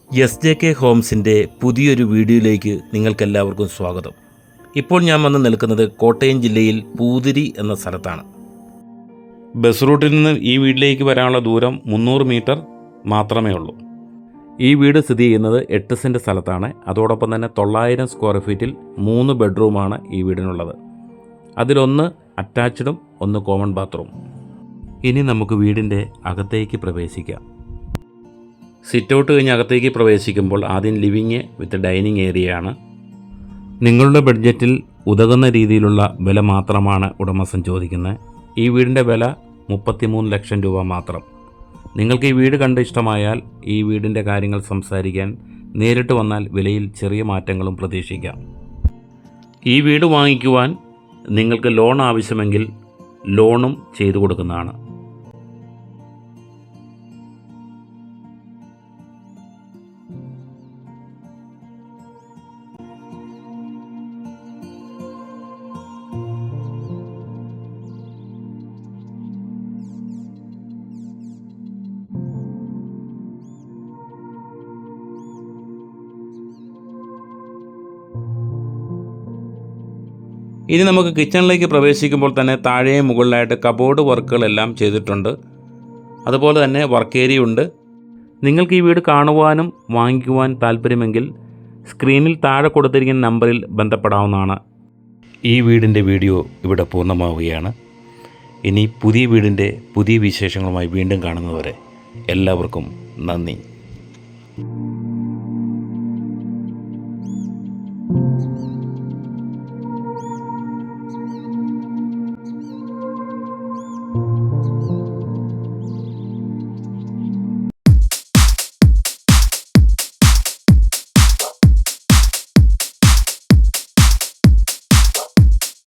SJK ഹോംസിൻ്റെ പുതിയൊരു വീഡിയോയിലേക്ക് നിങ്ങൾക്കെല്ലാവർക്കും സ്വാഗതം. ഇപ്പോൾ ഞാൻ വന്ന് നിൽക്കുന്നത് കോട്ടയം ജില്ലയിൽ പൂതിരി എന്ന സ്ഥലത്താണ്. ബസ് റൂട്ടിൽ നിന്ന് ഈ വീട്ടിലേക്ക് വരാനുള്ള ദൂരം 300 മീറ്റർ മാത്രമേ ഉള്ളൂ. ഈ വീട് സ്ഥിതി ചെയ്യുന്നത് 8 സെൻറ്റ് സ്ഥലത്താണ്. അതോടൊപ്പം തന്നെ 900 സ്ക്വയർ ഫീറ്റിൽ 3 ബെഡ്റൂമാണ് ഈ വീടിനുള്ളത്. അതിലൊന്ന് അറ്റാച്ച്ഡും ഒന്ന് കോമൺ ബാത്റൂം. ഇനി നമുക്ക് വീടിൻ്റെ അകത്തേക്ക് പ്രവേശിക്കാം. സിറ്റ് ഔട്ട് കഴിഞ്ഞ് അകത്തേക്ക് പ്രവേശിക്കുമ്പോൾ ആദ്യം ലിവിങ് വിത്ത് ഡൈനിങ് ഏരിയയാണ്. നിങ്ങളുടെ ബഡ്ജറ്റിൽ ഉതകുന്ന രീതിയിലുള്ള വില മാത്രമാണ് ഉടമസ്ഥൻ ചോദിക്കുന്നത്. ഈ വീടിൻ്റെ വില 33 ലക്ഷം രൂപ മാത്രം. നിങ്ങൾക്ക് ഈ വീട് കണ്ട് ഇഷ്ടമായാൽ ഈ വീടിൻ്റെ കാര്യങ്ങൾ സംസാരിക്കാൻ നേരിട്ട് വന്നാൽ വിലയിൽ ചെറിയ മാറ്റങ്ങളും പ്രതീക്ഷിക്കാം. ഈ വീട് വാങ്ങിക്കുവാൻ നിങ്ങൾക്ക് ലോൺ ആവശ്യമെങ്കിൽ ലോണും ചെയ്തു കൊടുക്കുന്നതാണ്. ഇനി നമുക്ക് കിച്ചണിലേക്ക് പ്രവേശിക്കുമ്പോൾ തന്നെ താഴെയും മുകളിലായിട്ട് കബോർഡ് വർക്കുകളെല്ലാം ചെയ്തിട്ടുണ്ട്. അതുപോലെ തന്നെ വർക്ക് ഏരിയ ഉണ്ട്. നിങ്ങൾക്ക് ഈ വീട് കാണുവാനും വാങ്ങിക്കുവാൻ താല്പര്യമെങ്കിൽ സ്ക്രീനിൽ താഴെ കൊടുത്തിരിക്കുന്ന നമ്പറിൽ ബന്ധപ്പെടാവുന്നതാണ്. ഈ വീടിൻ്റെ വീഡിയോ ഇവിടെ പൂർണ്ണമാവുകയാണ്. ഇനി പുതിയ വീടിൻ്റെ പുതിയ വിശേഷങ്ങളുമായി വീണ്ടും കാണുന്നതുവരെ എല്ലാവർക്കും നന്ദി.